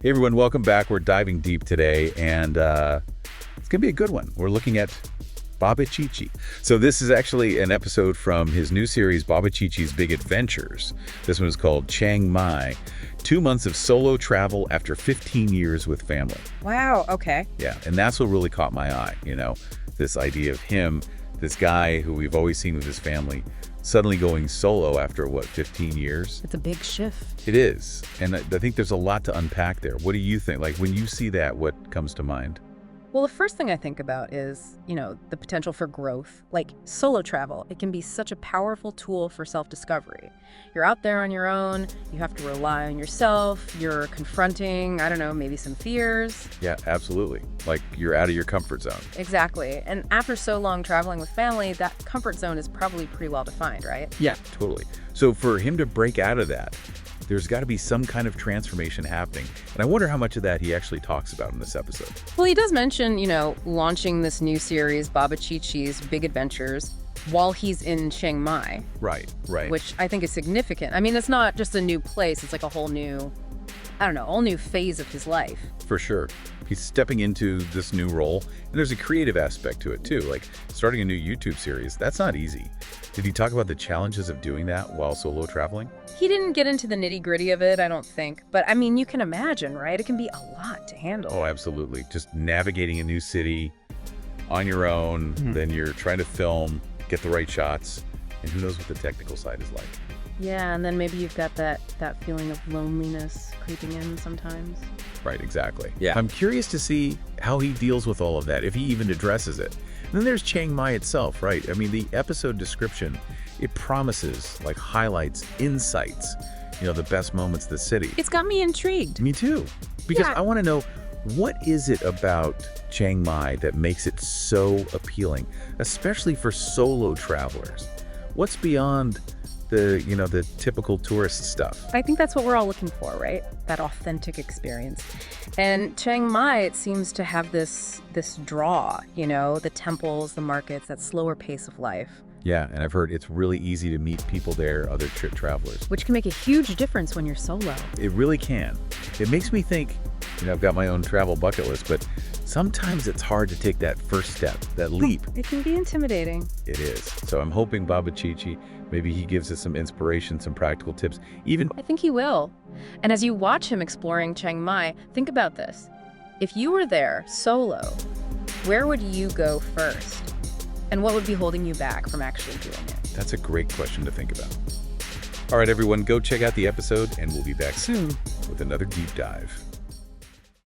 Hey everyone, welcome back. We're diving deep today, and it's going to be a good one. We're looking at Baba Chichi. So this is actually an episode from his new series, Baba Chichi's Big Adventures. This one is called Chiang Mai, 2 months of solo travel after 15 years with family. Wow, okay. Yeah, and that's what really caught my eye, this idea of him, this guy who we've always seen with his family, suddenly going solo after, 15 years? It's a big shift. It is. And I think there's a lot to unpack there. What do you think? Like, when you see that, what comes to mind? Well, the first thing I think about is, the potential for growth. Like solo travel, it can be such a powerful tool for self-discovery. You're out there on your own, you have to rely on yourself, you're confronting, maybe some fears. Yeah, absolutely. Like you're out of your comfort zone. Exactly. And after so long traveling with family, that comfort zone is probably pretty well defined, right? Yeah, totally. So for him to break out of that, there's got to be some kind of transformation happening. And I wonder how much of that he actually talks about in this episode. Well, he does mention, launching this new series, Baba Chichi's Big Adventures, while he's in Chiang Mai. Right. Which I think is significant. I mean, it's not just a new place. It's like a whole new, whole new phase of his life. For sure. He's stepping into this new role, and there's a creative aspect to it too, like starting a new YouTube series. That's not easy. Did he talk about the challenges of doing that while solo traveling? He didn't get into the nitty-gritty of it, I don't think. But, you can imagine, right? It can be a lot to handle. Oh, absolutely. Just navigating a new city on your own, then you're trying to film, get the right shots, and who knows what the technical side is like. Yeah, and then maybe you've got that feeling of loneliness creeping in sometimes. Right, exactly. Yeah. I'm curious to see how he deals with all of that, if he even addresses it. And then there's Chiang Mai itself, right? The episode description, it promises, highlights, insights, the best moments of the city. It's got me intrigued. Me too. Because I want to know, what is it about Chiang Mai that makes it so appealing, especially for solo travelers? What's beyond the typical tourist stuff? I think that's what we're all looking for, right? That authentic experience. And Chiang Mai, it seems to have this draw, the temples, the markets, that slower pace of life. Yeah, and I've heard it's really easy to meet people there, other trip travelers. Which can make a huge difference when you're solo. It really can. It makes me think, I've got my own travel bucket list, but sometimes it's hard to take that first step, that leap. It can be intimidating. It is. So I'm hoping Baba Chichi, maybe he gives us some inspiration, some practical tips. I think he will. And as you watch him exploring Chiang Mai, think about this. If you were there, solo, where would you go first? And what would be holding you back from actually doing it? That's a great question to think about. All right, everyone, go check out the episode, and we'll be back soon with another deep dive.